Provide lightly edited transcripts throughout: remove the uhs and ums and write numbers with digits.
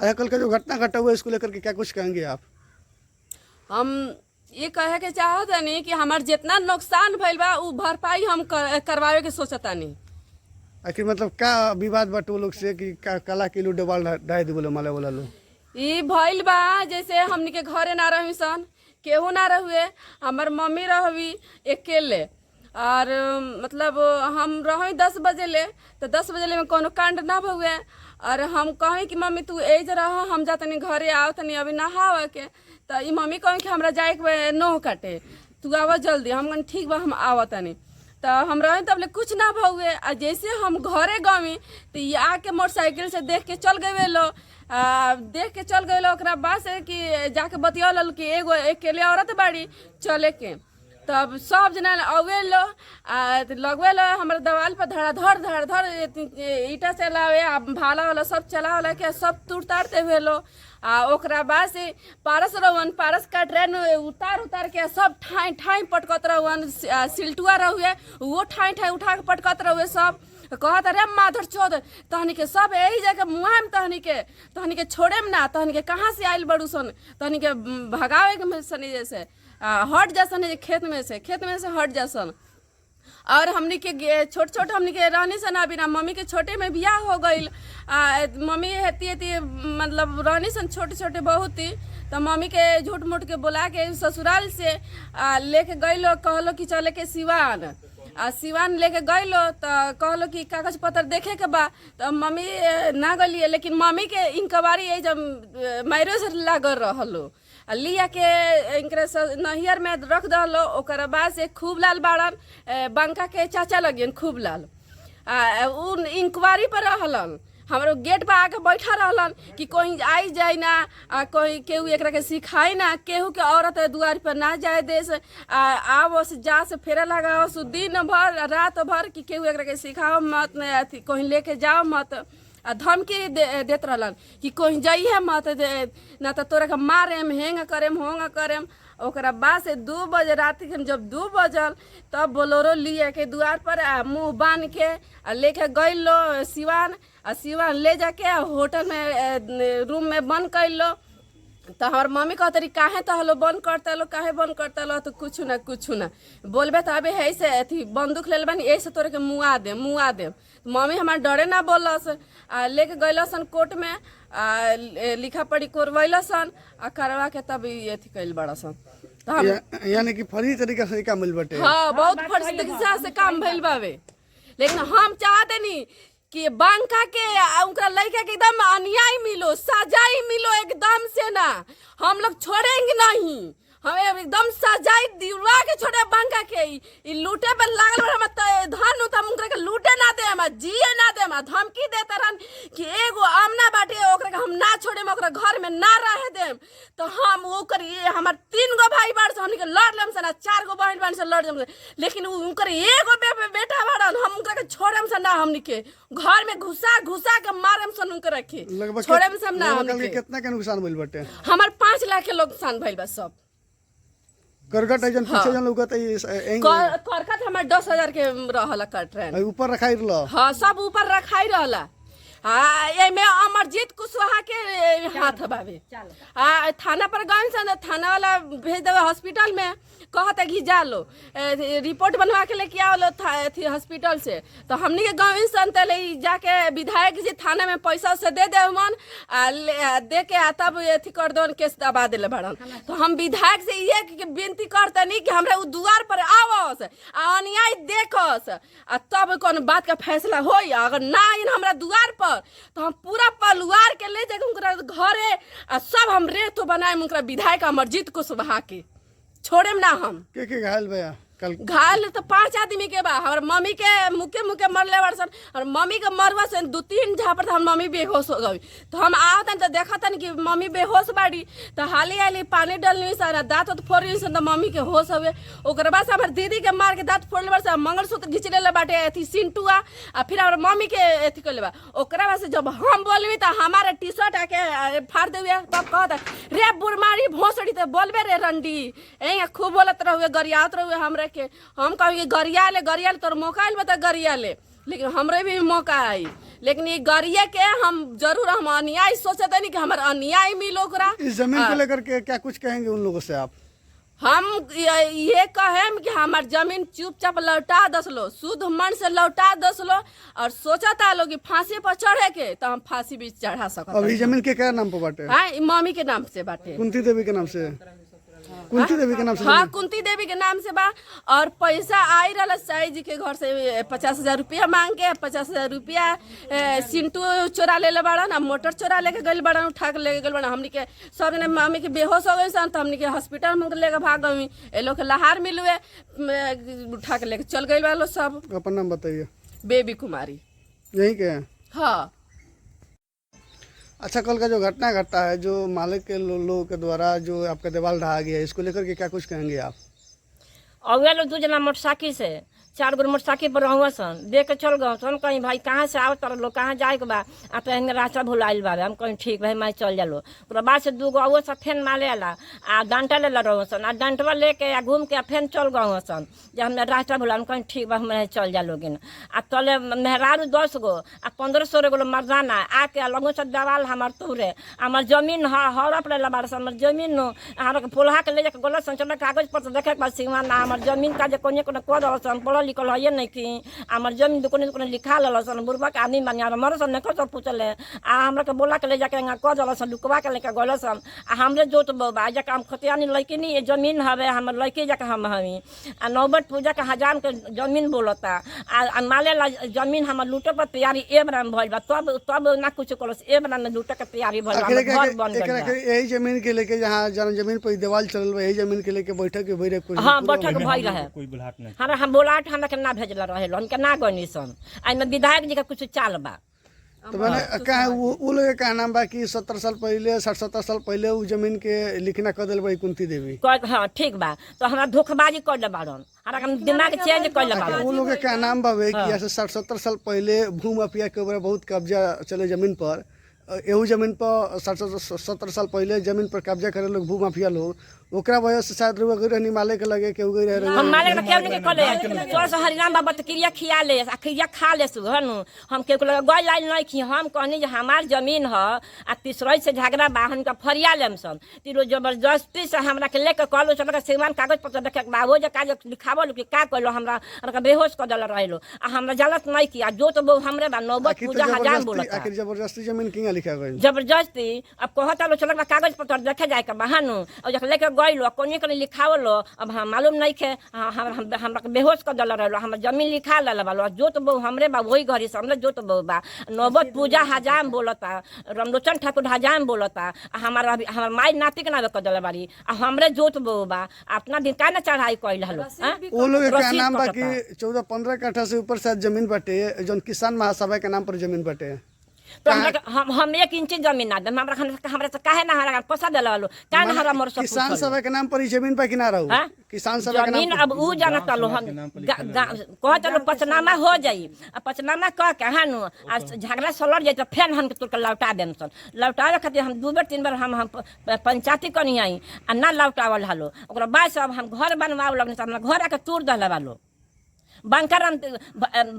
अच्छा, कल का जो घटना घटा हुआ है इसको लेकर के क्या कुछ कहेंगे आप? हम ये कहे के चाहतनी कि हमार जितना नुकसान भइल बा उ भरपाई हम करवावे के सोचतानी। आखिर मतलब क्या विवाद बट वो लोग से कि काला किलो डबाल डाय दे बोले माला वाला लोग ई भइल बा जैसे हमनी के घरे ना रही सन, केहू ना रहुए, हमार मम्मी रहवी अकेले और मतलब हम रही 10 बजे ले, तो 10 बजे ले में कोनो कांड ना भुए और हम कहें कि मम्मी तू एज रह, हम जा तनी घरे आओ तनी अभी नहावे के, तो ई मम्मी कहें कि हमरा जाए के नोह काटे, तू आवा जल्दी। हम कहें ठीक बा हम आवा तनी, तो हम रहे तब ले कुछ ना भुए। आ जैसे हम घरे गई तो ये आके मोटरसाइकिल से देख के चल गए लो, देख के चल गए लो। ओकरा बाद से कि जाके बतियाल कि एगो अकेले औरत बाड़ी चले के, तब सब जना अवे लो लगवे लो हमारे दवाल पर धड़ धड़ धड़ ईटा चलावे आ भाला वाला सब चला वाला के सब तोड़ ताड़ते हुए लो। ओकरा बाद से पारस रवन पारस का ट्रेन उतार के सब ठाई ठाई पटकत रहन, सिल्टुआ रहुए वो ठाई ठाई उठा के पटकत रहुए। सब कहत अरे माधर चौध तहनी के सब यही जगह मुआम तहनी के छोड़े में ना, तहनी के कहाँ से आयल बड़ू सन, तहनी के भगावे के सनी जैसे हट जासन, खेत में से हट जासन। और हमनी के छोट हमनी के रहनी सन अभी ना, मम्मी के छोटे में बियाह हो गईल। मम्मी हेती मतलब रहनी सन छोटे बहुत ही, तो मम्मी के झूठ मूठ के बुला के ससुराल से लेके गईलो, कहलो कि चले के सिवान। सिवान लेके गईलो तो कहलो कि कागज पत्र देखे के बा, तो मम्मी ना गलिए, लेकिन मम्मी के इंक्वायरी ये जब मैरिज लागल रहलो लिया के इनकरे नहियर में रख दलो। ओकर बाद से खूब लाल बाड़न बंका के चाचा लगियन खूब लाल उन इंक्वायरी पर रहलन, हमारो गेट पर आके बैठा रहलन कि कोई आई जाए ना, कोई केहू एकरा के सिखाई ना, केहू के औरत दुआर पर ना जाए देस, आवो से जा से फेरा लगाओ सु दिन भर रात भर कि केहू एकरा के सिखाओ मत, कहीं लेके जाओ मत। धमकी देत रहलन कि कोई जाइए मत ना तो तोरा के मारेम हेंग करेम। ओकरा बाद से 2 बजे रात के जब 2 बजल तब बोलोरो लिए के द्वार पर मुंह बांध के लेके गई लो सिवान। सिवान ले जाके होटल में रूम में बंद कर लो। तो हमार मम्मी कहतरी काहे तो हलो बंद करता लो, काहे बंद करता लो, तो कुछ ना बोलबे तो अबे है से अथी बंदूक ले बानी ऐसे तोरे के मुआ दे। मम्मी हमार डरे ना बोलस, लेके गइलसन कोर्ट में लिखा पढ़ी करवैलसन करवा के तब अथी कइल बड़सन। तो हम यानी कि फर्जी तरीका से काम मिल बटे। हाँ बहुत फर्जी तरीका से काम भइल बावे, लेकिन हम चाहते नहीं कि बंका के उनका लड़का के एकदम अन्याय मिलो, सजाई मिलो एकदम से ना, हम लोग छोड़ेंगे नहीं, हमें एकदम सजाई दिलवा के छोड़े बंका के। लूटे पर लागल हम धन हम उनका के लूटे ना दे, हम जिए ना दे, हम धमकी देते रहन कि एगो आमना बाटे ओकरा के हम ना छोड़े, ओकरा घर में ना रहे दे। तो हम ओकर हमार 3 गो भाई बाड़ से हमनी के लड़ लेम से ना, 4 गो बहन बाड़ से लड़ लेम से, लेकिन उनकर एगो बेटा बाड़न हम उनका के छोड़ेम से ना, हमनी के घर में घुसा के मारेम से उनकर रखे छोड़ेम से ना। हमनी के कितना के नुकसान भइल बटे? हमार 5 लाख के नुकसान भइल बा सब। करकट जन पीछे जन लोग करकट हमार 10,000 के रहला कट रहे ऊपर रखाई रहल। हाँ सब ऊपर रखाई रहला। हाँ एमे अमरजीत कुशवाहा के हाथ बावे। थाना पर गए सन, थाना वाला भेज देवे हॉस्पिटल में, कहते कि जा लो रिपोर्ट बनवा के लेके आओ लो हॉस्पिटल से। तो हमनी के गाँव सन तले जाके विधायक जी थाना में पैसा से दे मन दे के तब अथी कर दो केस दबा दिले बड़न। तो हम विधायक से ये विनती करतनी कि हमरा उ दुआर पर आवस अन्याय देखस तब कौन बात का फैसला होई। अगर ना इन हमरा दुआर पर तो हम पूरा परिवार के ले जाके उनका घरे सब हम रेत बनाए उनका विधायक अमरजीत कुशवाहा के छोड़े ना। हम के घायल भैया घायल तो 5 आदमी के बा। हमार मम्मी के मुके मरले बरसन, और मम्मी के मरवा से 2-3 झापड़ हम मम्मी बेहोश हो गई। तो हम आवतन तो देखतन कि मम्मी बेहोश बाड़ी, तो हाली पानी डालनी सन दाँत फोड़ी सन तो मम्मी के होश हुए। ओकर बाद से हमार दीदी के मार के दाँत फोड़ले बरसन, मंगलसूत्र घिंच ले बाटे अथी सिंटुआ फिर हमार मम्मी के अथी कर बा। ओकरा बाद से जब हम बोलबी तो हमारे टी-शर्ट आके फाड़ देवे, तब कहता रे बुरमारी भोसड़ी तो बोलबे रे रंडी खूब बोलत रहुए गरियात रहुए। हमरा के हम कहे गरिया ले तोर मोबाइल बता गरिया ले लेकिन हमरे भी मौका आई, लेकिन ये गरिया के हम जरूर हम अन्याय सोचते नहीं कि हमारे अन्याय मिलो ओकरा। इस जमीन को लेकर के क्या कुछ कहेंगे उन लोगों से आप? हम ये कहें कि हमार जमीन चुपचाप लौटा दस लो, शुद्ध मन से लौटा दस लो, और सोचता लोग कि फांसी पर चढ़े के तो हम फांसी भी चढ़ा सकते। अब ये जमीन के क्या नाम पर बाटे? हाँ, मम्मी के नाम से बाटे, कुंती देवी के नाम से। कुंती देवी के नाम से? हाँ, कुंती देवी के नाम से बा। और पैसा आई रहा साई जी के घर से 50,000 रुपया मांग के, 50,000 रुपया सिंटू चोरा ले बाड़ा ना, मोटर चोरा लेके गई बाड़ा, उठा के लेके गई बाड़ा। हमनी के सब ने मम्मी के बेहोश हो गई सन, तो हमनी के हॉस्पिटल में लेके भाग गई। ये लोग के लहार मिलुए, उठा के लेके चल गई वालों सब। अपन नाम बताइए। बेबी कुमारी। यही के? हाँ। अच्छा, कल का जो घटना घटा है, जो मालिक के लोगों के द्वारा जो आपका दीवार ढहा गया, इसको लेकर के क्या कुछ कहेंगे आप? और लोग 2 जना मोटरसाइकिल से 4 गो मोटरसाइकिल पर रहुआ सन, देख के चल गए सन। कहीं भाई कहाँ से आओ तर लोग, कहाँ जाए के बा? आ तो हिंगे रास्ता भुलाइल बा। हम कहीं ठीक भाई मैं चल जालो। ओकरा बाद से 2 गो आओ सब फेन मारे आला आ डंटा ले रहो सन, आ डंटवा लेके आ घूम के फेन चल गए सन। जब हमें रास्ता भुला, हम कहीं ठीक बा हमें चल जालोगे ना। आ तले मेहरारू 10 गो आ 1500 गो मर्दाना आके लगो से दवाल हमार तोरे हमार जमीन हड़प ले बार सन। हमार जमीन नो हमारा पोल्हा के ले जाके गलत सन, चल कागज पत्र देखे के बाद सीमाना हमार जमीन का जो कोने कोने कह दल सन, पढ़ल लिखल है नहीं कि हमार जमीन दुकाने दुकाने लिखा लल सन। बुढ़बा के आदमी बनिया मर सन नहीं सब पूछले आ हमरा के बोला के ले जाके कह दल सन, लुकवा के लेके गल सन। आ हमरे जोत बा जाके हम खतियानी लड़की नहीं जमीन हवे हमर लड़की जाके हम हमी आ नौबत पूजा के हजाम के जमीन बोलता आ माले ला जमीन हमर लूटे पर तैयारी एबराम भइल बा। तब ना कुछ करस, एबराम में लूटे के तैयारी भइल बा, घर बन गइल बा। यही जमीन के लेके जहाँ जमीन पर दीवार चलल बा, यही जमीन के लेके बैठक भई रहे? हाँ, बैठक भई रहे। हम बोलाट हमरा के ना भेजला रहे, हमके ना गनी सन। आई में विधायक जी का कुछ चाल बा। तो मैंने कहा वो लोग का नाम बा कि 70 साल पहले 60-70 साल पहले वो जमीन के लिखना कर दिल बा कुंती देवी। हाँ ठीक बा, तो हमरा धोखेबाजी कर ले बाड़न, हमरा दिमाग चेंज कर ले बाड़न। वो लोग का नाम बा कि ऐसे 60-70 साल पहले भू माफिया के ऊपर बहुत कब्जा चले जमीन पर। एहू जमीन पर 60-70 साल पहले जमीन पर कब्जा करे लोग भू माफिया लोग, ओकरा वजह से शायद रुआ गई रहनी माले के लगे केहू गई रहे। हम माले के केहू नहीं कले तोर से हरिराम बाबा त क्रिया खिया ले आ क्रिया खा ले सुहनु। हम केहू के लगे गई लाइन नहीं खी। हम कहनी जे हमार जमीन ह आ तीसरई से झगड़ा बाहन का फरिया लेम सन। तिरो जबरदस्ती से हमरा के लेके कहलो चल के सेवान कागज पत्र देखे के बाबू जे कागज लिखावल कि का कहलो हमरा बेहोश कर देला रहलो आ हमरा जलत नहीं किया। जो तो बहु हमरे बा नौबत पूजा हजार बोलता। आखिर जबरदस्ती जमीन किया लिखा गई? जबरदस्ती अब कहता लो चल के कागज पत्र देखे जाए के बहानु और जब लेके गइलो कोनी कोनी लिखावलो। अब हम मालूम नहीं के हमरा के बेहोश कर देला रहलो। हमर जमीन लिखा लेला बालो, जो तो बहु हमरे बा वही घरी से हमरे जो तो बहु बा नौबत पूजा हजाम बोलता, रामलोचन ठाकुर हजाम बोलता। हमारा हमर माई नाती के नाम कर देला बारी आ हमरे जो तो बहु बा अपना दिन का ना चढ़ाई कइल हलो। वो लोग का नाम बा कि 14-15 कट्ठा से ऊपर शायद जमीन बाटे, जौन किसान महासभा के नाम पर जमीन बाटे। तो हम 1 इंच जमीन ना देम हमरा से काहे ना हरा पसा देला वालो का ना हरा मोर सब किसान सभा के नाम पर ही जमीन पर किनारा हो। किसान सभा के जमीन नाम अब ऊ जानत लो हम कह चलो पचनामा हो जाई आ पचनामा कह के हानु आ झगड़ा सलट जाई तो फेन हम के तुर के लौटा देम सन। लौटावे खातिर हम 2 बार 3 बार हम पंचायती कनी आई आ ना लौटावल हलो। ओकरा बाद से अब हम घर बनवाव लगन हमरा घर आके तोड़ देला वालो। बंकाराम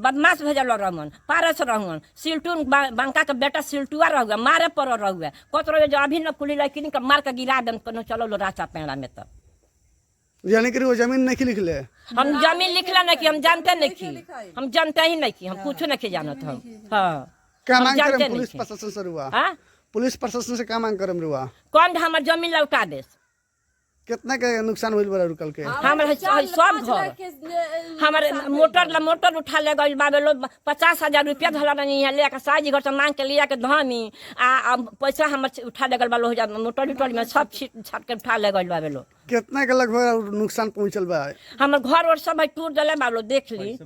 बदमाश भेजल रहन, पारस रहन, सिल्टून बंका के बेटा सिल्टुआ रह गया मारे पर रह गया कतरो जो अभी न खुली लड़की के मार के गिरा देम कोनो चलो लो राचा पेड़ा में। तो यानी कि वो जमीन नहीं लिखले? हम जमीन लिखला नहीं कि हम जानते नहीं कि हम जानते ही नहीं कि हम कुछ नहीं जानत हम। हां क्या मांग करम पुलिस प्रशासन से रुआ? हां पुलिस प्रशासन से क्या मांग करम रुआ? कौन हमर जमीन लौटा दे। कितना के नुकसान होइल बा रुकल के? हमर सब घर हमर मोटर उठा ले गइल बाबे लो 50,000 रुपया धला नहीं है लेके साजी घर से मांग के लिया के धमी आ पैसा हमर उठा ले गइल बा लो मोटर में सब छाट के उठा ले गइल बाबे लो। कितना के लगभग नुकसान पहुंचल बा? हमर घर और सब टूट देले बा लो देख ली।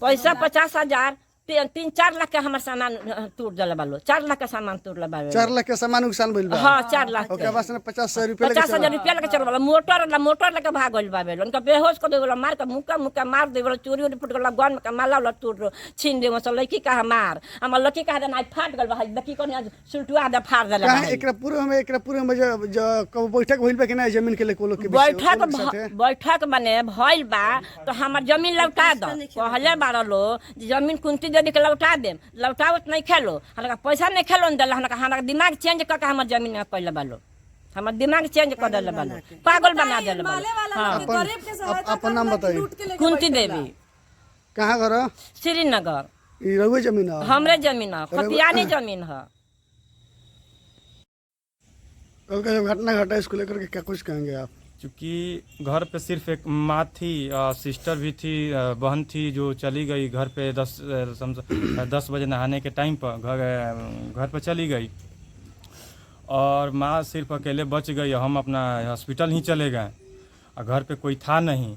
पैसा 50,000 3-4 लाख के हमार सामान तोड़ दिला बालो, 4 लाख का सामान तोड़ बालो। 4 लाख के सामान नुकसान भइल बा। हाँ 4 लाख ओकरा बाद से 50,000 रुपया लेके 50,000 रुपया लेके चल वाला मोटर लेके भाग गइल बा बेलो। उनका बेहोश कर देवला, मार के मुक्का मार देवला, चोरी फुट गला, गन का माला तोड़ छीन देव सब। लड़की का मार हमर लड़की का ना फाट गइल बा, लड़की को ने सुलटुआ दे फाड़ देला। काहे एकरा पूर्व में जो कब बैठक भइल बा कि ना जमीन के लेके लोग के बैठक बने भइल बा तो हमार जमीन लौटा दो कहले बार लो, जमीन कुंती दे के लौटा दे, लौटावत नहीं खेलो, हमरा पैसा नहीं खेलो दिला, हमरा दिमाग चेंज करके हमार जमीन में पहले बालो, हमार दिमाग चेंज कर दिले बालो, पागल बना दिले बालो। अपन नाम बताइए। कुंती देवी। कहाँ घर? श्रीनगर। ई रउए जमीन है? हमरे जमीन है, खतियानी जमीन है। कल का जब घटना घटा इसको लेकर के क्या कुछ कहेंगे आप? क्योंकि घर पे सिर्फ एक माँ थी, सिस्टर भी थी, बहन थी जो चली गई घर पे 10 बजे नहाने के टाइम पर घर पर चली गई, और माँ सिर्फ अकेले बच गई। हम अपना हॉस्पिटल ही चले गए और घर पे कोई था नहीं।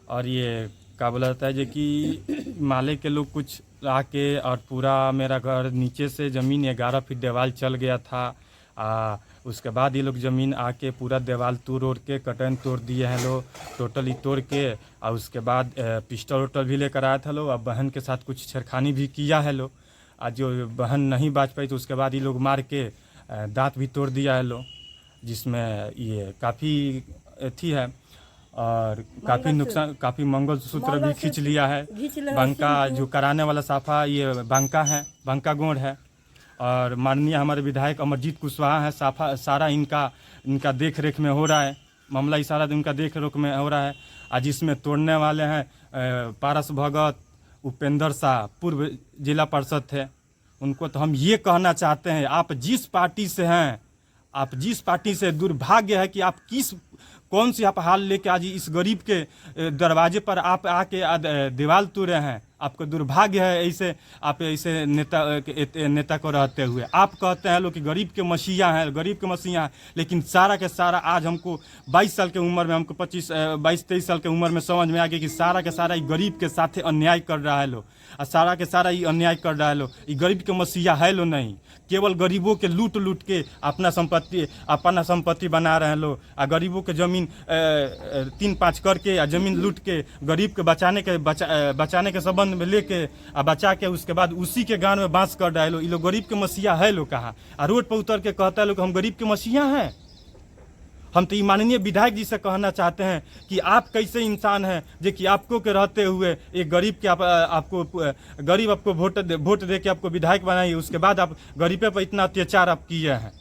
और ये क्या बोला जाता है जो कि माले के लोग कुछ आके और पूरा मेरा घर नीचे से ज़मीन 11 फीट दीवार चल गया था। उसके बाद ये लोग ज़मीन आके पूरा दीवार तोड़ के कटन तोड़ दिए हैं लोग, टोटली तोड़ के। और उसके बाद पिस्टल भी लेकर आया था लोग, और बहन के साथ कुछ छेड़खानी भी किया है लोग। आज जो बहन नहीं बच पाई तो उसके बाद ये लोग मार के दांत भी तोड़ दिया है लोग, जिसमें ये काफ़ी थी है और काफ़ी नुकसान, काफ़ी मंगलसूत्र भी खींच लिया है। बांका जो कराने वाला साफा ये बांका है, बांका गोंड है। और माननीय हमारे विधायक अमरजीत कुशवाहा है, सारा इनका देख रेख में हो रहा है, मामला ही सारा इनका देख रेख में हो रहा है। आज इसमें तोड़ने वाले हैं पारस भगत, उपेंद्र शाह, पूर्व जिला पार्षद थे। उनको तो हम ये कहना चाहते हैं, आप जिस पार्टी से हैं, आप जिस पार्टी से, दुर्भाग्य है कि आप कौन सी आप हाल लेके आज इस गरीब के दरवाजे पर आप आके दीवार तोड़े हैं। आपको दुर्भाग्य है ऐसे आप ऐसे नेता को रहते हुए। आप कहते हैं लोग कि गरीब के मसीहा हैं, गरीब के मसीहा हैं, लेकिन सारा के सारा आज हमको 22 साल के उम्र में, हमको 22-23 साल के उम्र में समझ में आ गया कि सारा के सारा गरीब के साथ अन्याय कर रहा है लोग, और सारा के सारा ये अन्याय कर रहा है लोग। ये गरीब के मसीहा है लो नहीं, केवल गरीबों के लूट के अपना संपत्ति बना रहे हैं लोग। और गरीबों के ज़मीन 3-5 करके या ज़मीन लूट के गरीब के बचाने के संबंध में लेके और बचा के उसके बाद उसी के गान में बांस कर रहे लोग। ये लोग गरीब के मसीहा है लोग कहाँ? और रोड पर उतर के कहता है लोग हम गरीब के मसीहा हैं। हम तो माननीय विधायक जी से कहना चाहते हैं कि आप कैसे इंसान हैं जो कि आपको के रहते हुए एक गरीब के गरीब आपको वोट दे के आपको विधायक बनाइए, उसके बाद आप गरीबे पर इतना अत्याचार आप किए हैं।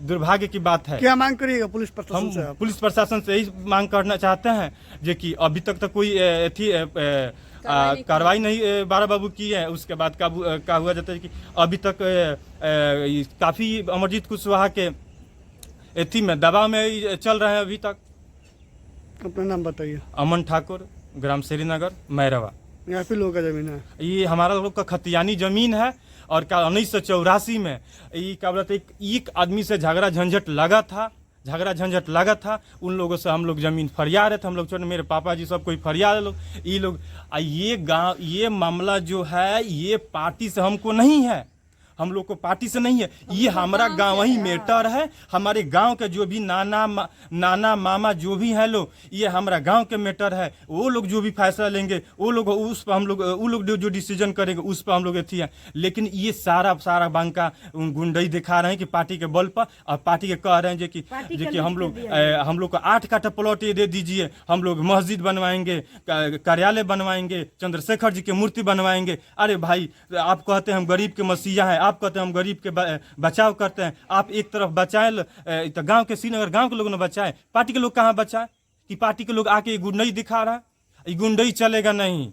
दुर्भाग्य की बात है। क्या मांग करिएगा पुलिस प्रशासन से? हम पुलिस प्रशासन से यही मांग करना चाहते हैं जो कि अभी तक तो कोई कार्रवाई नहीं बारा बाबू की है। उसके बाद क्या हुआ जाता है कि अभी तक काफ़ी अमरजीत कुशवाहा के एथी में दबाव में चल रहे हैं अभी तक। अपना नाम बताइए। अमन ठाकुर, ग्राम श्रीनगर, मैरवा। यहाँ पे लोगों का जमीन है? ये हमारा लोग का खतियानी जमीन है। और 1984 में ये क्या बोलते एक आदमी से झगड़ा झंझट लगा था। उन लोगों से हम लोग ज़मीन फरिया रहे थे, हम लोग छोटे, मेरे पापा जी सब कोई फरिया लोग। ये लोग ये मामला जो है ये पार्टी से हमको नहीं है, हम लोग को पार्टी से नहीं है, ये हमारा गांव ही मैटर है। हमारे गांव के जो भी नाना मामा जो भी हैं लोग, ये हमारा गांव के मैटर है। वो लोग जो भी फैसला लेंगे वो लोग उस पर हम लोग वो लोग जो डिसीजन करेंगे उस पर हम लोग अथी है। लेकिन ये सारा बांका गुंडई दिखा रहे हैं कि पार्टी के बल पर, और पार्टी के कह रहे हैं कि हम लोग को 8 काठा प्लॉट दे दीजिए, हम लोग मस्जिद बनवाएंगे, कार्यालय बनवाएंगे, चंद्रशेखर जी की मूर्ति बनवाएंगे। अरे भाई, आप कहते हैं हम गरीब के मसीहा हैं, आप कहते हैं हम गरीब के बचाव करते हैं। आप एक तरफ बचाए तो गांव के श्रीनगर गांव के लोग ने बचाए, पार्टी के लोग कहाँ बचाए? कि पार्टी के लोग आके गुंडई दिखा रहा है। ये गुंडई चलेगा नहीं,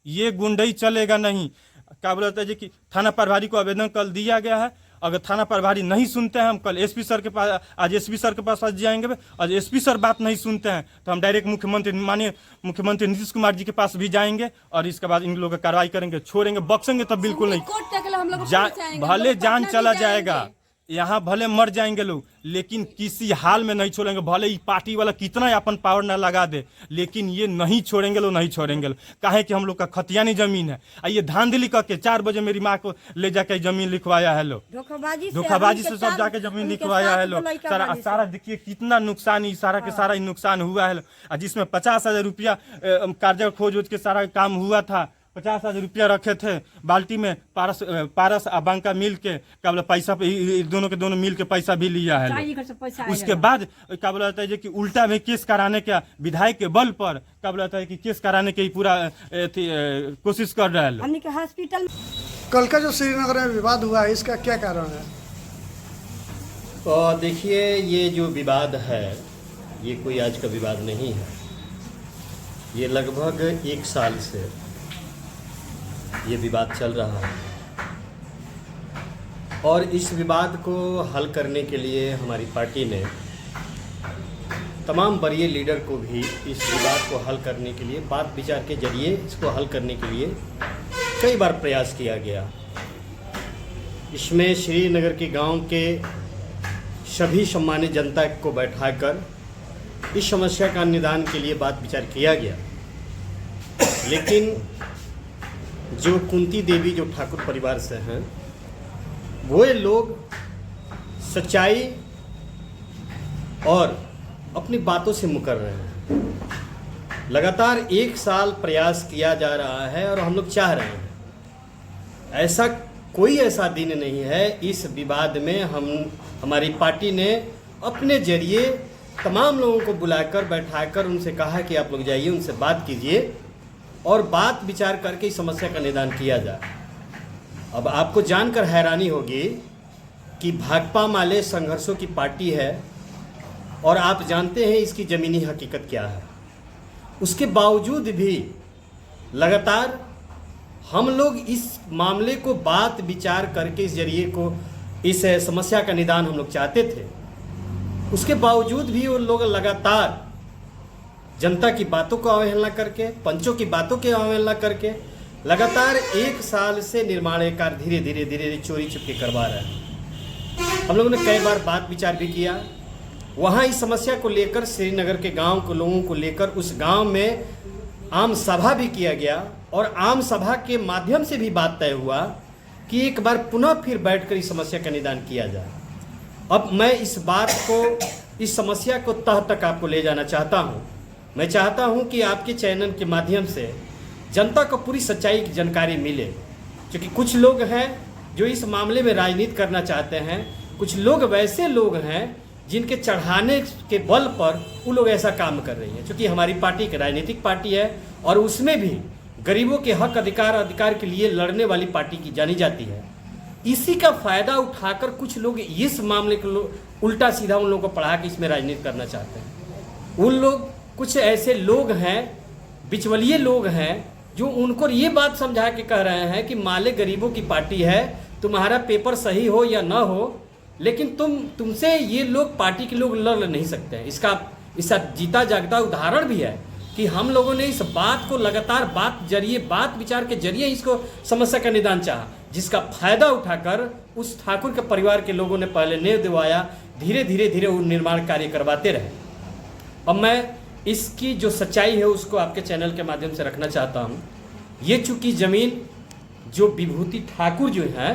ये गुंडई चलेगा नहीं। क्या बोलता है कि थाना प्रभारी को आवेदन कल दिया गया है। अगर थाना प्रभारी नहीं सुनते हैं, हम कल एसपी सर के पास, आज एसपी सर के पास जाएंगे। और एसपी सर बात नहीं सुनते हैं तो हम डायरेक्ट माननीय मुख्यमंत्री नीतीश कुमार जी के पास भी जाएंगे, और इसके बाद इन लोगों का कार्रवाई करेंगे। छोड़ेंगे, बख्शेंगे तब बिल्कुल नहीं। भले जान चला जाएगा, यहाँ भले मर जाएंगे लोग, लेकिन किसी हाल में नहीं छोड़ेंगे। भले ही पार्टी वाला कितना अपन पावर ना लगा दे, लेकिन ये नहीं छोड़ेंगे लोग, नहीं छोड़ेंगे लोग। काहे कि हम लोग का खतियानी जमीन है। ये धांधली करके 4 बजे मेरी माँ को ले जाके जमीन लिखवाया है लोग, धोखाबाजी से सब जाके जमीन लिखवाया है लोग। सारा देखिए कितना नुकसान, ही सारा के सारा नुकसान हुआ है। जिसमें 50,000 रुपया कार्य खोज के सारा काम हुआ था। 50,000 रुपया रखे थे बाल्टी में, पारस और बांका मिल के क्या बोला पैसा, दोनों के दोनों मिल के पैसा भी लिया है। उसके बाद क्या बोला जाता है कि उल्टा में केस कराने का विधायक के बल पर क्या बोला जाता है कि केस कराने की पूरा कोशिश कर रहे हैं। हॉस्पिटल कल का जो श्रीनगर में विवाद हुआ है, इसका क्या कारण है? तो देखिए, ये जो विवाद है ये कोई आज का विवाद नहीं है। ये लगभग 1 साल से ये विवाद चल रहा है और इस विवाद को हल करने के लिए हमारी पार्टी ने तमाम वरीय लीडर को भी इस विवाद को हल करने के लिए बात विचार के जरिए इसको हल करने के लिए कई बार प्रयास किया गया। इसमें श्रीनगर के गांव के सभी सम्मानित जनता को बैठाकर इस समस्या का निदान के लिए बात विचार किया गया, लेकिन जो कुंती देवी जो ठाकुर परिवार से हैं, वो लोग सच्चाई और अपनी बातों से मुकर रहे हैं। लगातार 1 साल प्रयास किया जा रहा है और हम लोग चाह रहे हैं, ऐसा कोई ऐसा दिन नहीं है इस विवाद में हमारी पार्टी ने अपने जरिए तमाम लोगों को बुलाकर बैठाकर उनसे कहा कि आप लोग जाइए, उनसे बात कीजिए और बात विचार करके इस समस्या का निदान किया जाए। अब आपको जानकर हैरानी होगी कि भाकपा माले संघर्षों की पार्टी है और आप जानते हैं इसकी ज़मीनी हकीकत क्या है। उसके बावजूद भी लगातार हम लोग इस मामले को बात विचार करके इस जरिए को इस समस्या का निदान हम लोग चाहते थे। उसके बावजूद भी वो लोग लगातार जनता की बातों को अवहेलना करके, पंचों की बातों की अवहेलना करके लगातार 1 साल से निर्माण कार्य धीरे धीरे चोरी छुपके करवा रहे हैं। हम लोगों ने कई बार बात विचार भी किया। वहाँ इस समस्या को लेकर श्रीनगर के गांव के लोगों को लेकर उस गांव में आम सभा भी किया गया और आम सभा के माध्यम से भी बात तय हुआ कि एक बार पुनः फिर बैठकर इस समस्या का निदान किया जाए। अब मैं इस बात को, इस समस्या को तह तक आपको ले जाना चाहता हूँ। मैं चाहता हूँ कि आपके चैनल के माध्यम से जनता को पूरी सच्चाई की जानकारी मिले, क्योंकि कुछ लोग हैं जो इस मामले में राजनीति करना चाहते हैं, कुछ लोग वैसे लोग हैं जिनके चढ़ाने के बल पर वो लोग ऐसा काम कर रही हैं। क्योंकि हमारी पार्टी एक राजनीतिक पार्टी है और उसमें भी गरीबों के हक अधिकार के लिए लड़ने वाली पार्टी की जानी जाती है। इसी का फ़ायदा उठाकर कुछ लोग इस मामले को उल्टा सीधा उन लोगों को पढ़ा के इसमें राजनीति करना चाहते हैं। उन लोग, कुछ ऐसे लोग हैं, बिचवलिए लोग हैं, जो उनको ये बात समझा के कह रहे हैं कि माले गरीबों की पार्टी है, तुम्हारा पेपर सही हो या ना हो, लेकिन तुमसे ये लोग पार्टी के लोग लड़ नहीं सकते हैं। इसका जीता जागता उदाहरण भी है कि हम लोगों ने इस बात को लगातार बात विचार के जरिए इसको समस्या का निदान चाहा, जिसका फायदा उठाकर उस ठाकुर के परिवार के लोगों ने पहले नींव दिलवाया, धीरे धीरे वो निर्माण कार्य करवाते रहे। अब मैं इसकी जो सच्चाई है उसको आपके चैनल के माध्यम से रखना चाहता हूँ। ये चूँकि ज़मीन जो विभूति ठाकुर जो हैं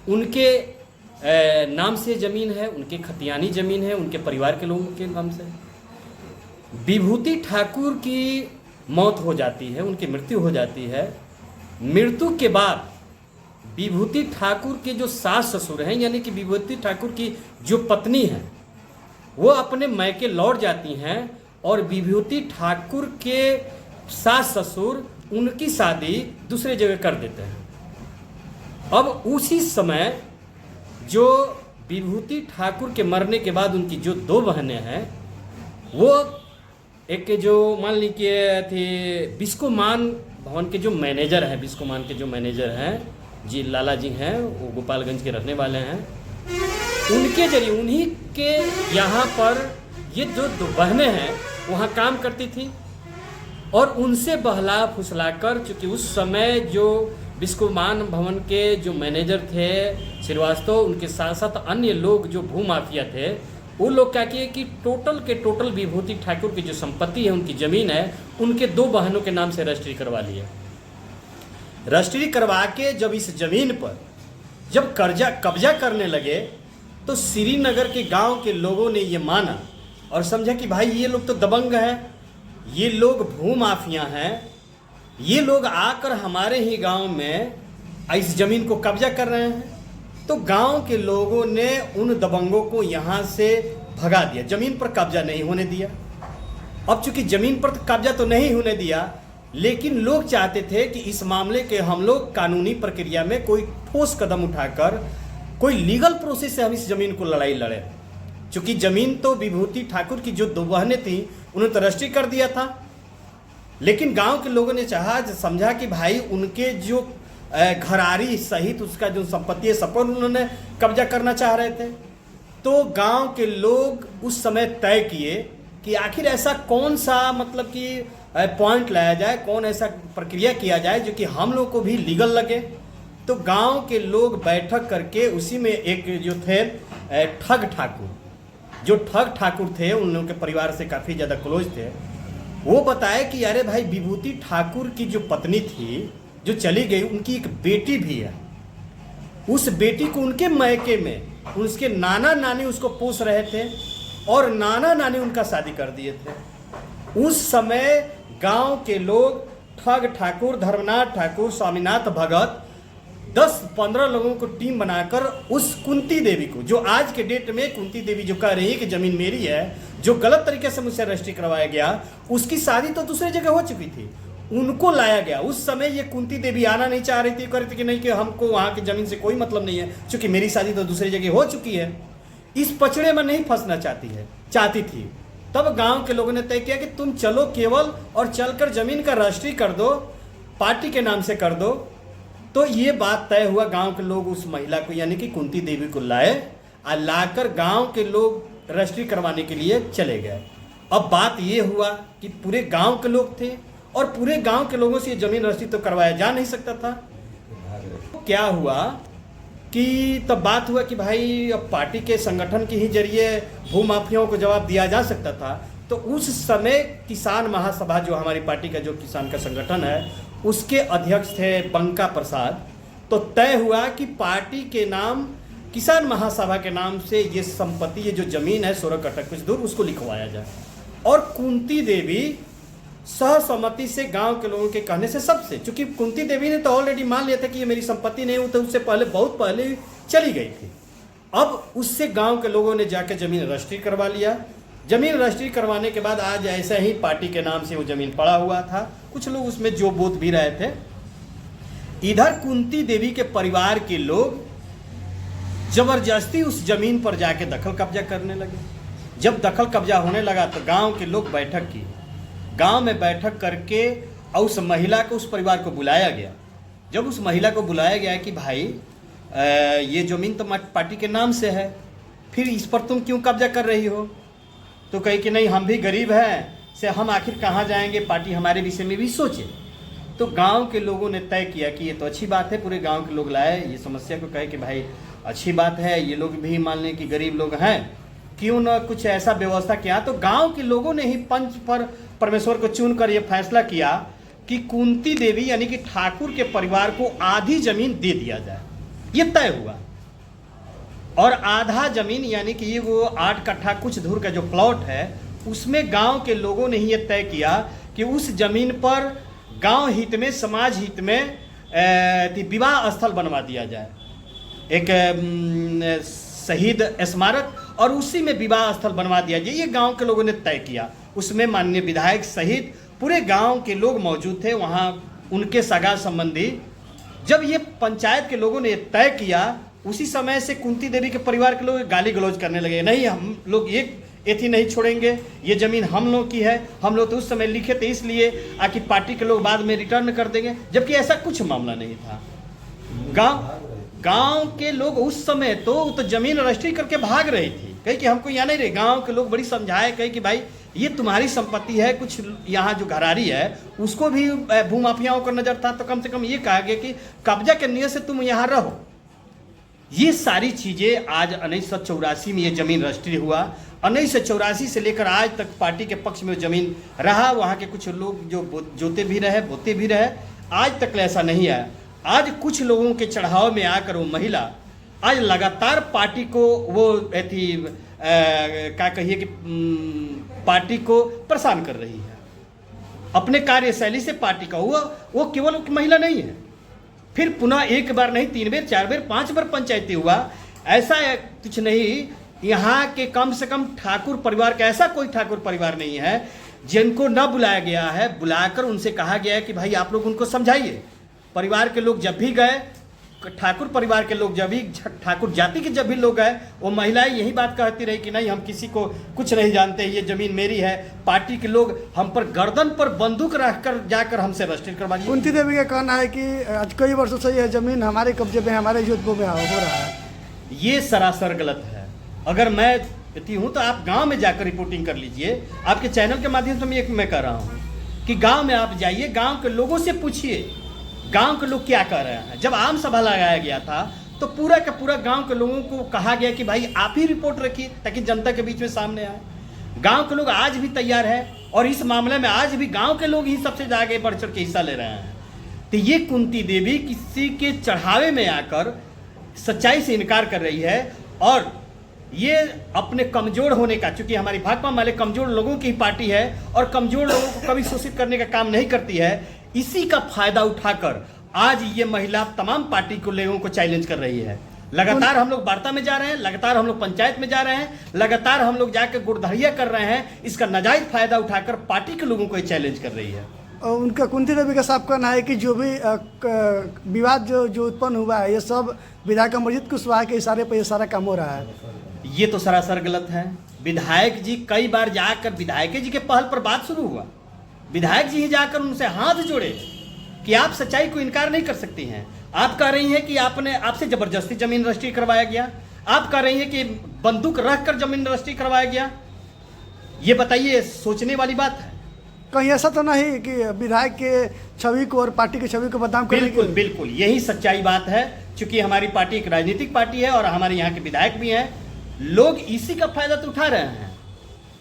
उनके नाम से ज़मीन है, उनके खतियानी ज़मीन है, उनके परिवार के लोगों के नाम से। विभूति ठाकुर की मौत हो जाती है, उनकी मृत्यु हो जाती है। मृत्यु के बाद विभूति ठाकुर के जो सास ससुर हैं, यानी कि विभूति ठाकुर की जो पत्नी है, वो अपने मैके लौट जाती हैं और विभूति ठाकुर के सास ससुर उनकी शादी दूसरे जगह कर देते हैं। अब उसी समय जो विभूति ठाकुर के मरने के बाद उनकी जो 2 बहनें हैं, वो एक जो मान लीजिए थे बिस्कोमान भवन के जो मैनेजर हैं, बिस्कोमान के जो मैनेजर हैं जी, लाला जी हैं, वो गोपालगंज के रहने वाले हैं। उनके जरिए, उन्हीं के यहाँ पर ये जो 2 बहनें हैं वहाँ काम करती थी और उनसे बहला फुसलाकर, चूँकि उस समय जो बिस्कुमान भवन के जो मैनेजर थे श्रीवास्तव, उनके साथ साथ अन्य लोग जो भूमाफिया थे, वो लोग क्या किए कि टोटल के टोटल विभूति ठाकुर की जो संपत्ति है, उनकी ज़मीन है, उनके 2 बहनों के नाम से रजिस्ट्री करवा लिए। रजिस्ट्री करवा के जब इस ज़मीन पर जब कब्जा करने लगे तो श्रीनगर के गांव के लोगों ने ये माना और समझा कि भाई ये लोग तो दबंग हैं, ये लोग भूमाफिया हैं, ये लोग आकर हमारे ही गांव में इस ज़मीन को कब्जा कर रहे हैं। तो गांव के लोगों ने उन दबंगों को यहाँ से भगा दिया, ज़मीन पर कब्जा नहीं होने दिया। अब चूंकि ज़मीन पर कब्जा तो नहीं होने दिया, लेकिन लोग चाहते थे कि इस मामले के हम लोग कानूनी प्रक्रिया में कोई ठोस कदम उठाकर कोई लीगल प्रोसेस से हम इस ज़मीन को लड़ाई लड़े। चूंकि ज़मीन तो विभूति ठाकुर की जो 2 बहनें थीं उन्होंने तो रजिस्ट्री कर दिया था, लेकिन गांव के लोगों ने समझा कि भाई उनके जो घरारी सहित उसका जो संपत्ति है सब पर उन्होंने कब्जा करना चाह रहे थे। तो गांव के लोग उस समय तय किए कि आखिर ऐसा कौन सा मतलब कि पॉइंट लाया जाए, कौन ऐसा प्रक्रिया किया जाए जो कि हम लोग को भी लीगल लगे। तो गांव के लोग बैठक करके उसी में एक जो थे ठग ठाकुर, जो ठग ठाकुर थे, उन लोगों के परिवार से काफ़ी ज़्यादा क्लोज थे, वो बताए कि अरे भाई विभूति ठाकुर की जो पत्नी थी जो चली गई, उनकी एक बेटी भी है। उस बेटी को उनके मायके में उसके नाना नानी उसको पोस रहे थे और नाना नानी उनका शादी कर दिए थे। उस समय गांव के लोग ठग ठाकुर, धर्मनाथ ठाकुर, स्वामीनाथ भगत 10-15 लोगों को टीम बनाकर उस कुंती देवी को, जो आज के डेट में कुंती देवी जो कह रही है कि ज़मीन मेरी है, जो गलत तरीके से मुझसे रजिस्ट्री करवाया गया, उसकी शादी तो दूसरी जगह हो चुकी थी, उनको लाया गया। उस समय ये कुंती देवी आना नहीं चाह रही थी, कह रही थी कि नहीं कि हमको वहाँ की ज़मीन से कोई मतलब नहीं है, क्योंकि मेरी शादी तो दूसरी जगह हो चुकी है। इस पचड़े में नहीं फंसना चाहती थी। तब गांव के लोगों ने तय किया कि तुम चलो केवल और चलकर ज़मीन का रजिस्ट्री कर दो, पार्टी के नाम से कर दो। तो ये बात तय हुआ, गांव के लोग उस महिला को यानी कि कुंती देवी को लाए और लाकर गांव के लोग रजिस्ट्री करवाने के लिए चले गए। अब बात ये हुआ कि पूरे गांव के लोग थे और पूरे गांव के लोगों से ये ज़मीन रजिस्ट्री तो करवाया जा नहीं सकता था। क्या हुआ कि तब बात हुआ कि भाई अब पार्टी के संगठन के ही जरिए भूमाफियाओं को जवाब दिया जा सकता था। तो उस समय किसान महासभा, जो हमारी पार्टी का जो किसान का संगठन है, उसके अध्यक्ष थे बंका प्रसाद। तो तय हुआ कि पार्टी के नाम, किसान महासभा के नाम से ये संपत्ति, ये जो ज़मीन है 16 कट्ठा कुछ दूर, उसको लिखवाया जाए। और कुंती देवी सहसम्मति से गांव के लोगों के कहने से सबसे, चूंकि कुंती देवी ने तो ऑलरेडी मान लिया था कि ये मेरी संपत्ति नहीं, तो उससे पहले बहुत पहले चली गई थी। अब उससे गांव के लोगों ने जाकर ज़मीन रजिस्ट्री करवा लिया। ज़मीन रजिस्ट्री करवाने के बाद आज ऐसा ही पार्टी के नाम से वो ज़मीन पड़ा हुआ था, कुछ लोग उसमें जो बोध भी रहे थे। इधर कुंती देवी के परिवार के लोग जबरदस्ती उस ज़मीन पर जाके दखल कब्जा करने लगे। जब दखल कब्जा होने लगा तो गांव के लोग बैठक की, गांव में बैठक करके और उस महिला को, उस परिवार को बुलाया गया। जब उस महिला को बुलाया गया कि भाई ये ज़मीन तो पार्टी के नाम से है, फिर इस पर तुम क्यों कब्जा कर रही हो? तो कही कि नहीं, हम भी गरीब हैं, से हम आखिर कहाँ जाएंगे, पार्टी हमारे विषय में भी सोचे। तो गांव के लोगों ने तय किया कि ये तो अच्छी बात है, पूरे गांव के लोग लाए ये समस्या को, कहे कि भाई अच्छी बात है, ये लोग भी मान लें कि गरीब लोग हैं, क्यों ना कुछ ऐसा व्यवस्था किया। तो गांव के लोगों ने ही पंच पर परमेश्वर को चुनकर ये फैसला किया कि कुंती देवी यानी कि ठाकुर के परिवार को आधी ज़मीन दे दिया जाए। ये तय हुआ। और आधा ज़मीन यानी कि ये वो 8 कट्ठा कुछ दूर का जो प्लॉट है, उसमें गांव के लोगों ने ही ये तय किया कि उस ज़मीन पर गांव हित में, समाज हित में विवाह स्थल बनवा दिया जाए, एक शहीद स्मारक, और उसी में विवाह स्थल बनवा दिया जाए। ये गांव के लोगों ने तय किया। उसमें माननीय विधायक सहित पूरे गांव के लोग मौजूद थे, वहाँ उनके सगा संबंधी। जब ये पंचायत के लोगों ने तय किया, उसी समय से कुंती देवी के परिवार के लोग गाली गलौज करने लगे, नहीं हम लोग ये थी नहीं छोड़ेंगे, ये ज़मीन हम लोग की है, हम लोग तो उस समय लिखे थे इसलिए आकि पार्टी के लोग बाद में रिटर्न कर देंगे, जबकि ऐसा कुछ मामला नहीं था। गांव के लोग उस समय तो ज़मीन रजिस्ट्री करके भाग रही थी, कही कि हमको यहाँ नहीं रहे। गांव के लोग बड़ी समझाए, कही कि भाई ये तुम्हारी संपत्ति है, कुछ यहाँ जो घरारी है उसको भी भूमाफियाओं का नजर था, तो कम से कम ये कहा गया कि कब्जा के नियत से तुम यहाँ रहो। ये सारी चीजें आज 1984 में ये जमीन रजिस्ट्री हुआ। 1984 से लेकर आज तक पार्टी के पक्ष में जमीन रहा। वहाँ के कुछ लोग जो जोते भी रहे, बोते भी रहे, आज तक ऐसा नहीं है। आज कुछ लोगों के चढ़ाव में आकर वो महिला आज लगातार पार्टी को वो थी क्या कहिए कि पार्टी को परेशान कर रही है अपने कार्यशैली से। पार्टी का वो केवल महिला नहीं है, फिर पुनः एक बार नहीं 3 बार 4 बार 5 बार पंचायती हुआ। ऐसा कुछ नहीं, यहाँ के कम से कम ठाकुर परिवार का ऐसा कोई ठाकुर परिवार नहीं है जिनको न बुलाया गया है। बुलाकर उनसे कहा गया है कि भाई आप लोग उनको समझाइए। परिवार के लोग जब भी गए, ठाकुर परिवार के लोग जब भी, ठाकुर जाति के जब भी लोग गए, वो महिलाएं यही बात कहती रही कि नहीं हम किसी को कुछ नहीं जानते, ये जमीन मेरी है। पार्टी के लोग हम पर गर्दन पर बंदूक रखकर जाकर हमसे रजिस्ट्री करवाइए। कुंती देवी का कहना है कि आज कई वर्षों से यह जमीन हमारे कब्जे में, हमारे जोधपुर में हो रहा है। ये सरासर गलत है। अगर मैं हूँ तो आप गांव में जाकर रिपोर्टिंग कर लीजिए। आपके चैनल के माध्यम से मैं कह रहा हूँ कि गांव में आप जाइए, गांव के लोगों से पूछिए गांव के लोग क्या कह रहे हैं। जब आम सभा लगाया गया था तो पूरा का पूरा गांव के लोगों को कहा गया कि भाई आप ही रिपोर्ट रखिए ताकि जनता के बीच में सामने आए। गांव के लोग आज भी तैयार है और इस मामले में आज भी गांव के लोग ही सबसे आगे बढ़ चढ़ के हिस्सा ले रहे हैं। तो ये कुंती देवी किसी के चढ़ावे में आकर सच्चाई से इनकार कर रही है और ये अपने कमजोर होने का, चूंकि हमारी भाकपा माले कमजोर लोगों की पार्टी है और कमजोर लोगों को कभी शोषित करने का काम नहीं करती है, इसी का फायदा उठाकर आज ये महिला तमाम पार्टी को लोगों को चैलेंज कर रही है। लगातार हम लोग वार्ता में जा रहे हैं, लगातार हम लोग पंचायत में जा रहे हैं, लगातार हम लोग जाकर गुड़धरिया कर रहे हैं। इसका नाजायज फायदा उठाकर पार्टी के लोगों को ये चैलेंज कर रही है। और उनका कुंती देवी का साफ कहना है कि जो भी विवाद जो उत्पन्न हुआ है, ये सब विधायक अमरजीत कुशवाहा के इशारे पर ये सारा काम हो रहा है। ये तो सरासर गलत है। विधायक जी कई बार जाकर, विधायक जी के पहल पर बात शुरू हुआ, विधायक जी ही जाकर उनसे हाथ जोड़े कि आप सच्चाई को इनकार नहीं कर सकती हैं। आप कह रही हैं कि आपसे जबरदस्ती जमीन रजिस्ट्री करवाया गया, आप कह रही हैं कि बंदूक रखकर जमीन रजिस्ट्री करवाया गया। ये बताइए, सोचने वाली बात है। कहीं ऐसा तो नहीं कि विधायक के छवि को और पार्टी की छवि को बदनाम करने बिल्कुल बिल्कुल यही सच्चाई बात है। चूंकि हमारी पार्टी एक राजनीतिक पार्टी है और हमारे यहाँ के विधायक भी हैं, लोग इसी का फायदा तो उठा रहे हैं।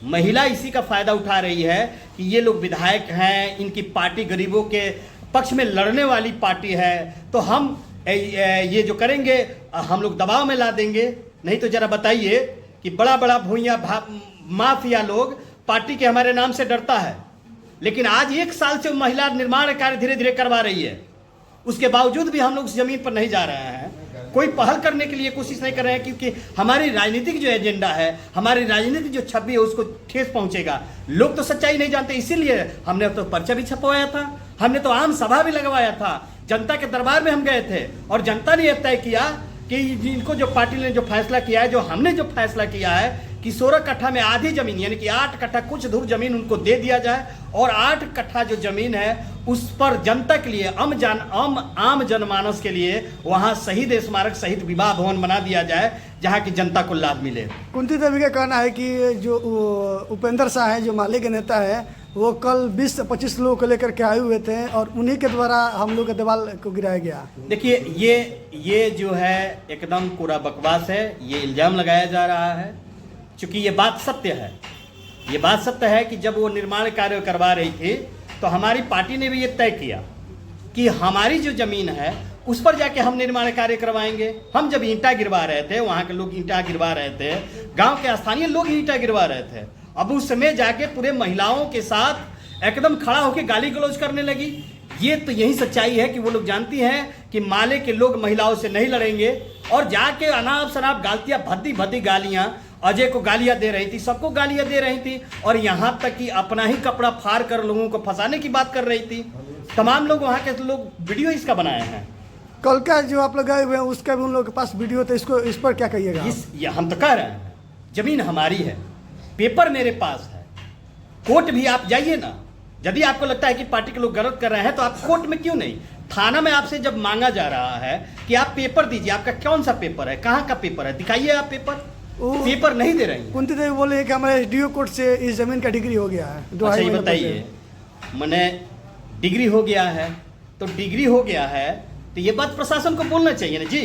महिला इसी का फायदा उठा रही है कि ये लोग विधायक हैं, इनकी पार्टी गरीबों के पक्ष में लड़ने वाली पार्टी है, तो हम ये जो करेंगे हम लोग दबाव में ला देंगे। नहीं तो जरा बताइए कि बड़ा बड़ा भूइया माफिया लोग पार्टी के हमारे नाम से डरता है, लेकिन आज 1 साल से महिला निर्माण कार्य धीरे धीरे करवा रही है। उसके बावजूद भी हम लोग उस जमीन पर नहीं जा रहे हैं, कोई पहल करने के लिए कोशिश नहीं कर रहे हैं, क्योंकि हमारी राजनीतिक जो एजेंडा है, हमारी राजनीतिक जो छवि है, उसको ठेस पहुंचेगा। लोग तो सच्चाई नहीं जानते, इसीलिए हमने तो पर्चा भी छपवाया था, हमने तो आम सभा भी लगवाया था, जनता के दरबार में हम गए थे और जनता ने यह तय किया कि इनको जो पार्टी ने जो फैसला किया है, जो हमने जो फैसला किया है कि 16 कट्ठा में आधी जमीन यानी कि 8 कट्ठा कुछ दूर जमीन उनको दे दिया जाए और 8 कट्ठा जो जमीन है उस पर जनता के लिए आम जनमानस के लिए वहां शहीद स्मारक सहित विवाह भवन बना दिया जाए, जहां की जनता को लाभ मिले। कुंती देवी का कहना है कि जो उपेंद्र शाह है, जो माले के नेता है, वो कल 20 से 25 लोगों को लेकर के आए हुए थे और उन्हीं के द्वारा हम लोग के दीवार को गिराया गया। देखिए, ये जो है एकदम पूरा बकवास है, ये इल्जाम लगाया जा रहा है। चूंकि ये बात सत्य है, ये बात सत्य है कि जब वो निर्माण कार्य करवा रही थी तो हमारी पार्टी ने भी ये तय किया कि हमारी जो जमीन है उस पर जाके हम निर्माण कार्य करवाएंगे। हम जब ईंटा गिरवा रहे थे, वहाँ के लोग ईंटा गिरवा रहे थे, गांव के स्थानीय लोग ही ईंटा गिरवा रहे थे। अब उस समय जाके पूरे महिलाओं के साथ एकदम खड़ा होकर गाली गलौज करने लगी। ये तो यही सच्चाई है कि वो लोग जानती हैं कि माले के लोग महिलाओं से नहीं लड़ेंगे और जाके अनाप शनाप गालियाँ, भद्दी भद्दी गालियाँ अजय को गालियां दे रही थी, सबको गालियां दे रही थी और यहाँ तक कि अपना ही कपड़ा फाड़ कर लोगों को फंसाने की बात कर रही थी। तमाम लोग वहाँ के लोग वीडियो इसका बनाए हैं। कल का जो आप लोग गए हुए हैं उसका भी उन लोगों के पास वीडियो था, इसको इस पर क्या कहिएगा? हम तो कह रहे हैं जमीन हमारी है, पेपर मेरे पास है, कोर्ट भी आप जाइए ना। यदि आपको लगता है कि पार्टी के लोग गलत कर रहे हैं तो आप कोर्ट में क्यों नहीं, थाना में आपसे जब मांगा जा रहा है कि आप पेपर दीजिए, आपका कौन सा पेपर है, कहाँ का पेपर है, दिखाइए आप पेपर। वो- पेपर नहीं दे रही हैं। कुंती देवी बोले कि हमारे एसडीओ कोर्ट से इस जमीन का डिग्री हो गया है अच्छा ये बताइए, मैंने डिग्री हो गया है तो डिग्री हो गया है तो ये बात प्रशासन को बोलना चाहिए ना जी।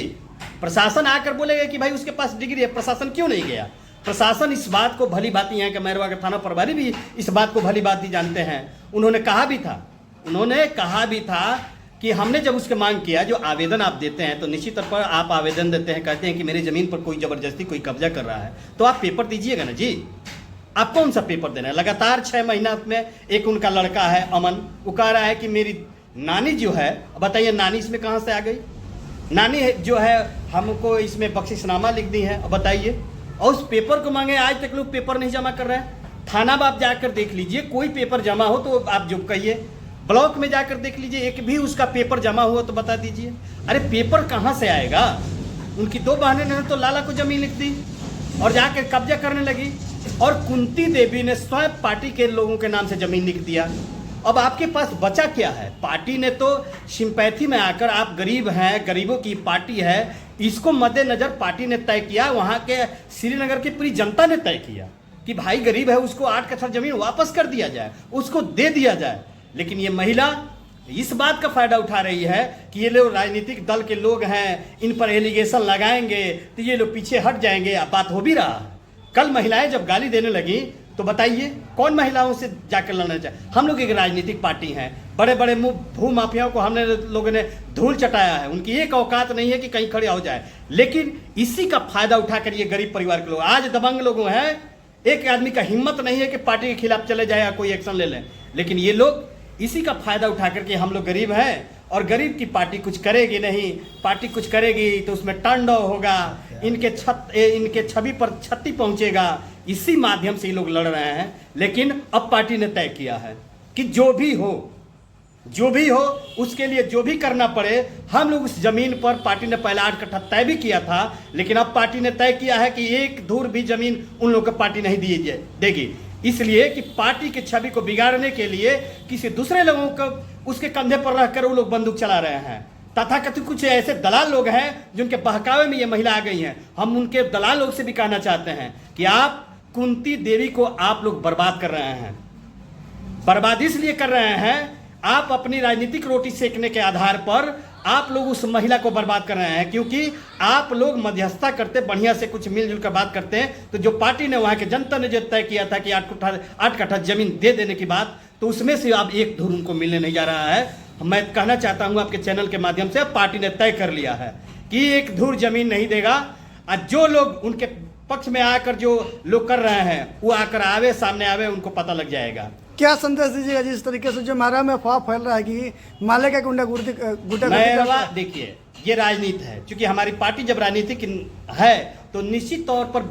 प्रशासन आकर बोलेगा कि भाई उसके पास डिग्री है, प्रशासन क्यों नहीं गया? प्रशासन इस बात को भली बात, यहाँ के मैरवा के थाना प्रभारी भी इस बात को भली बात ही जानते हैं। उन्होंने कहा भी था कि हमने जब उसके मांग किया, जो आवेदन आप देते हैं तो निश्चित तौर पर आप आवेदन देते हैं, कहते हैं कि मेरी ज़मीन पर कोई ज़बरदस्ती कोई कब्जा कर रहा है, तो आप पेपर दीजिएगा ना जी। आप कौन सा पेपर देना है? लगातार 6 महीना में एक उनका लड़का है अमन, वो कह रहा है कि मेरी नानी जो है, बताइए नानी इसमें कहाँ से आ गई? नानी जो है हमको इसमें बख्शिशनामा लिख दी है, बताइए। और उस पेपर को मांगे, आज तक लोग पेपर नहीं जमा कर रहे हैं। थाना में आप जाकर देख लीजिए, कोई पेपर जमा हो तो आप जो कहिए, ब्लॉक में जाकर देख लीजिए, एक भी उसका पेपर जमा हुआ तो बता दीजिए। अरे पेपर कहाँ से आएगा? उनकी 2 बहनें ने तो लाला को जमीन लिख दी और जाकर कब्जा करने लगी, और कुंती देवी ने स्वयं पार्टी के लोगों के नाम से जमीन लिख दिया। अब आपके पास बचा क्या है? पार्टी ने तो सिंपैथी में आकर, आप गरीब हैं, गरीबों की पार्टी है, इसको मद्देनजर पार्टी ने तय किया, वहाँ के श्रीनगर की पूरी जनता ने तय किया कि भाई गरीब है, उसको 8 कट्ठा जमीन वापस कर दिया जाए, उसको दे दिया जाए। लेकिन ये महिला इस बात का फायदा उठा रही है कि ये लोग राजनीतिक दल के लोग हैं, इन पर एलिगेशन लगाएंगे तो ये लोग पीछे हट जाएंगे। अब बात हो भी रहा है। कल महिलाएं जब गाली देने लगी तो बताइए कौन महिलाओं से जाकर लड़ना चाहे? हम लोग एक राजनीतिक पार्टी हैं, बड़े बड़े भू माफियाओं को हमने लोगों ने धूल चटाया है, उनकी एक औकात नहीं है कि कहीं खड़े हो जाए। लेकिन इसी का फायदा उठाकर ये गरीब परिवार के लोग आज दबंग लोग हैं। एक आदमी का हिम्मत नहीं है कि पार्टी के खिलाफ चले जाए या कोई एक्शन ले लें, लेकिन ये लोग इसी का फायदा उठा करके हम लोग गरीब हैं और गरीब की पार्टी कुछ करेगी नहीं, पार्टी कुछ करेगी तो उसमें तांडव होगा, इनके छवि पर क्षति पहुंचेगा। इसी माध्यम से ये लोग लड़ रहे हैं। लेकिन अब पार्टी ने तय किया है कि जो भी हो उसके लिए जो भी करना पड़े, हम लोग उस जमीन पर, पार्टी ने पहले 8 कट्ठा तय भी किया था, लेकिन अब पार्टी ने तय किया है कि 1 धूर भी जमीन उन लोगों को पार्टी नहीं देगी। इसलिए कि पार्टी की छवि को बिगाड़ने के लिए किसी दूसरे लोगों को उसके कंधे पर रखकर वो लोग बंदूक चला रहे हैं। तथाकथित कुछ ऐसे दलाल लोग हैं जिनके बहकावे में ये महिला आ गई हैं। हम उनके दलाल लोग से भी कहना चाहते हैं कि आप कुंती देवी को आप लोग बर्बाद कर रहे हैं। बर्बाद इसलिए कर रहे हैं, आप अपनी राजनीतिक रोटी सेकने के आधार पर आप लोग उस महिला को बर्बाद कर रहे हैं, क्योंकि आप लोग मध्यस्थता करते, बढ़िया से कुछ मिलजुल कर बात करते हैं। तो जो पार्टी ने, वहाँ के जनता ने जो तय किया था कि 8 कट्ठा जमीन दे देने की बात, तो उसमें से अब 1 धूर उनको मिलने नहीं जा रहा है। मैं कहना चाहता हूँ आपके चैनल के माध्यम से, पार्टी ने तय कर लिया है कि 1 धूर जमीन नहीं देगा। और जो लोग उनके पक्ष में आकर जो लोग कर रहे हैं, वो आकर आवे, सामने आवे, उनको पता लग जाएगा। क्या संदेश दीजिएगा जिस तरीके से जो हमारा में अफवाह फैल रहा है कि माले का गुंडागर्दी देखिए, ये राजनीति है। क्योंकि हमारी पार्टी जब राजनीतिक है तो निश्चित तौर पर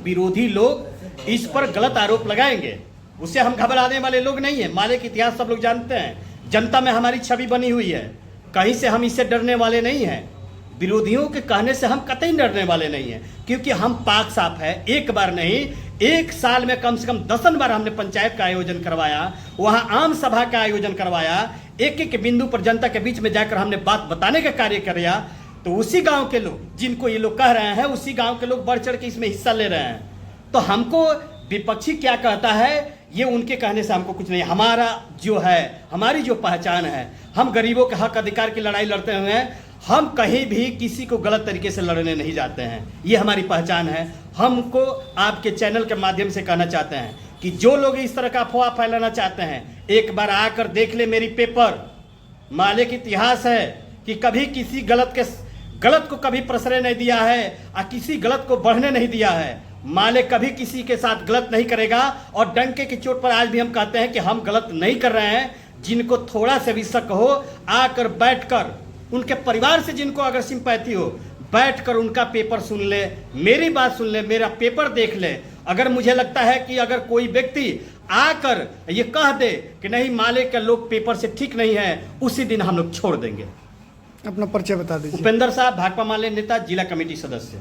विरोधी लोग इस पर गलत आरोप लगाएंगे। उससे हम घबराने वाले लोग नहीं है। माले का इतिहास सब लोग जानते हैं, जनता में हमारी छवि बनी हुई है, कहीं से हम इससे डरने वाले नहीं हैं। विरोधियों के कहने से हम कतई डरने वाले नहीं हैं, क्योंकि हम पाक साफ है। एक बार नहीं, 1 साल में कम से कम 10 बार हमने पंचायत का आयोजन करवाया, वहां आम सभा का आयोजन करवाया, एक बिंदु पर जनता के बीच में जाकर हमने बात बताने का कार्य किया। तो उसी गांव के लोग, जिनको ये लोग कह रहे हैं, उसी गांव के लोग बढ़ चढ़ के इसमें हिस्सा ले रहे हैं। तो हमको विपक्षी क्या कहता है, ये उनके कहने से हमको कुछ नहीं। हमारा जो है, हमारी जो पहचान है, हम गरीबों के हक अधिकार की लड़ाई लड़ते हुए हैं। हम कहीं भी किसी को गलत तरीके से लड़ने नहीं जाते हैं, ये हमारी पहचान है। हमको आपके चैनल के माध्यम से कहना चाहते हैं कि जो लोग इस तरह का अफवाह फैलाना चाहते हैं, एक बार आकर देख ले मेरी पेपर। माले का इतिहास है कि कभी किसी गलत को कभी प्रश्रय नहीं दिया है और किसी गलत को बढ़ने नहीं दिया है। माले कभी किसी के साथ गलत नहीं करेगा, और डंके की चोट पर आज भी हम कहते हैं कि हम गलत नहीं कर रहे हैं। जिनको थोड़ा सा भी शक हो, आकर बैठकर, उनके परिवार से जिनको अगर सिंपैथी हो, बैठकर उनका पेपर सुन ले, मेरी बात सुन ले, मेरा पेपर देख ले। अगर मुझे लगता है कि अगर कोई व्यक्ति आकर ये कह दे कि नहीं माले का लोग पेपर से ठीक नहीं है, उसी दिन हम लोग छोड़ देंगे। अपना परिचय बता दीजिए। उपेंद्र साहब, भाकपा माले नेता, जिला कमेटी सदस्य।